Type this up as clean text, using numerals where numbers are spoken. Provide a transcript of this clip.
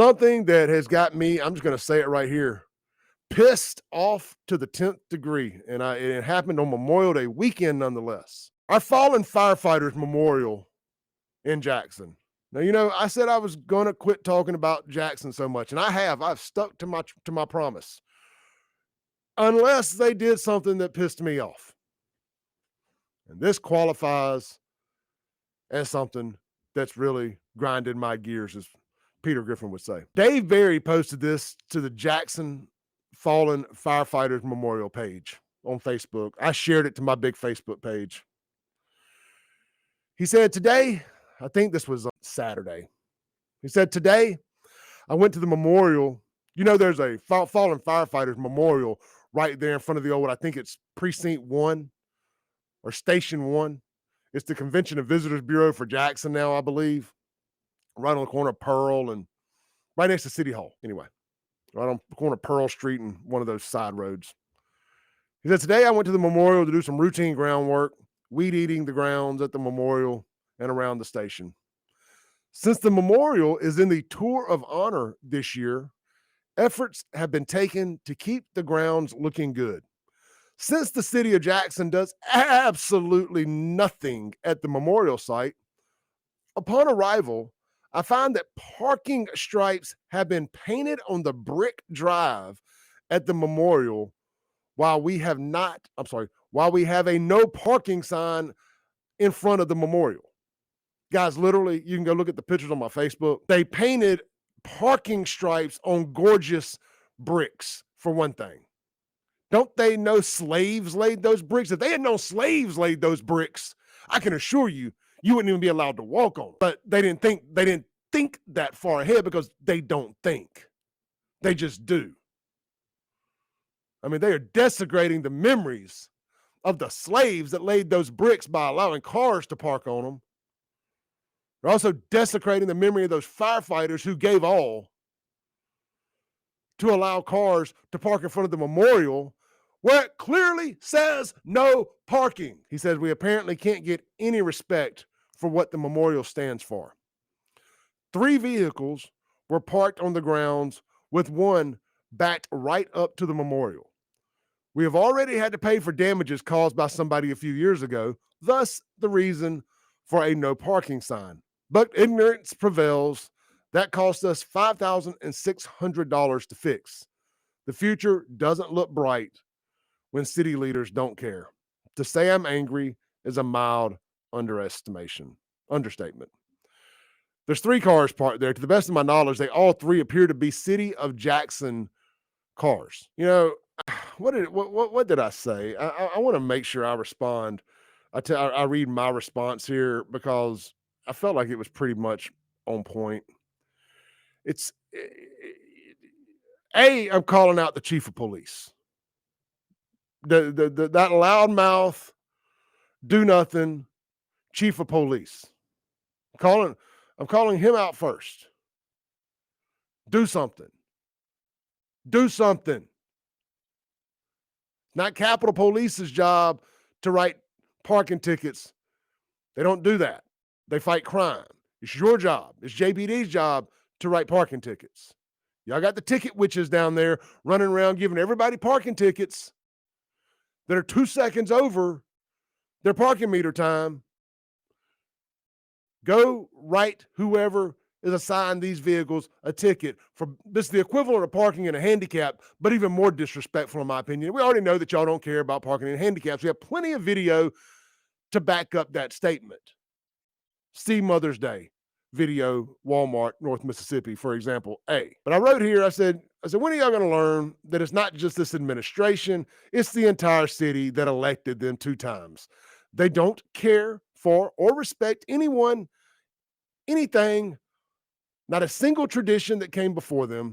Something that has got me, I'm just going to say it right here, pissed off to the 10th degree. And it happened on Memorial Day weekend, nonetheless. Our Fallen Firefighters Memorial in Jackson. Now, I said I was going to quit talking about Jackson so much, and I have. I've stuck to my promise. Unless they did something that pissed me off. And this qualifies as something that's really grinding my gears, as Peter Griffin would say. Dave Berry posted this to the Jackson Fallen Firefighters Memorial page on Facebook. I shared it to my big Facebook page. He said, today, I think this was Saturday. He said, today, I went to the memorial. There's a Fallen Firefighters Memorial right there in front of the old, I think it's Precinct 1 or Station 1. It's the Convention and Visitors Bureau for Jackson now, I believe. Right on the corner of Pearl and right next to City Hall. Anyway, right on the corner of Pearl Street and one of those side roads. He said, today I went to the memorial to do some routine groundwork, weed eating the grounds at the memorial and around the station. Since the memorial is in the Tour of Honor this year, efforts have been taken to keep the grounds looking good. Since the city of Jackson does absolutely nothing at the memorial site, upon arrival, I find that parking stripes have been painted on the brick drive at the memorial while we have a no parking sign in front of the memorial. Guys, literally, you can go look at the pictures on my Facebook. They painted parking stripes on gorgeous bricks, for one thing. Don't they know slaves laid those bricks? If they had known slaves laid those bricks, I can assure you, you wouldn't even be allowed to walk on them. But they didn't think that far ahead because they don't think. They just do. I mean, they are desecrating the memories of the slaves that laid those bricks by allowing cars to park on them. They're also desecrating the memory of those firefighters who gave all to allow cars to park in front of the memorial where it clearly says no parking. He says we apparently can't get any respect for what the memorial stands for. 3 vehicles were parked on the grounds with one backed right up to the memorial. We have already had to pay for damages caused by somebody a few years ago, thus the reason for a no parking sign. But ignorance prevails. That cost us $5,600 to fix. The future doesn't look bright when city leaders don't care. To say I'm angry is a mild understatement. There's 3 cars parked there. To the best of my knowledge, they all 3 appear to be City of Jackson cars. What did I say? I want to make sure I respond. I read my response here because I felt like it was pretty much on point. I'm calling out the chief of police. That loudmouth, do nothing, chief of police. I'm calling him out first. Do something. Do something. Not Capitol Police's job to write parking tickets. They don't do that. They fight crime. It's your job. It's JPD's job to write parking tickets. Y'all got the ticket witches down there running around giving everybody parking tickets that are 2 seconds over their parking meter time. Go write whoever is assigned these vehicles a ticket for this, the equivalent of parking in a handicap, but even more disrespectful in my opinion. We already know that y'all don't care about parking in handicaps. We have plenty of video to back up that statement. See Mother's Day video, Walmart, North Mississippi, for example, A. But I wrote here, I said, when are y'all going to learn that it's not just this administration, it's the entire city that elected them 2 times. They don't care for or respect anyone, anything, not a single tradition that came before them.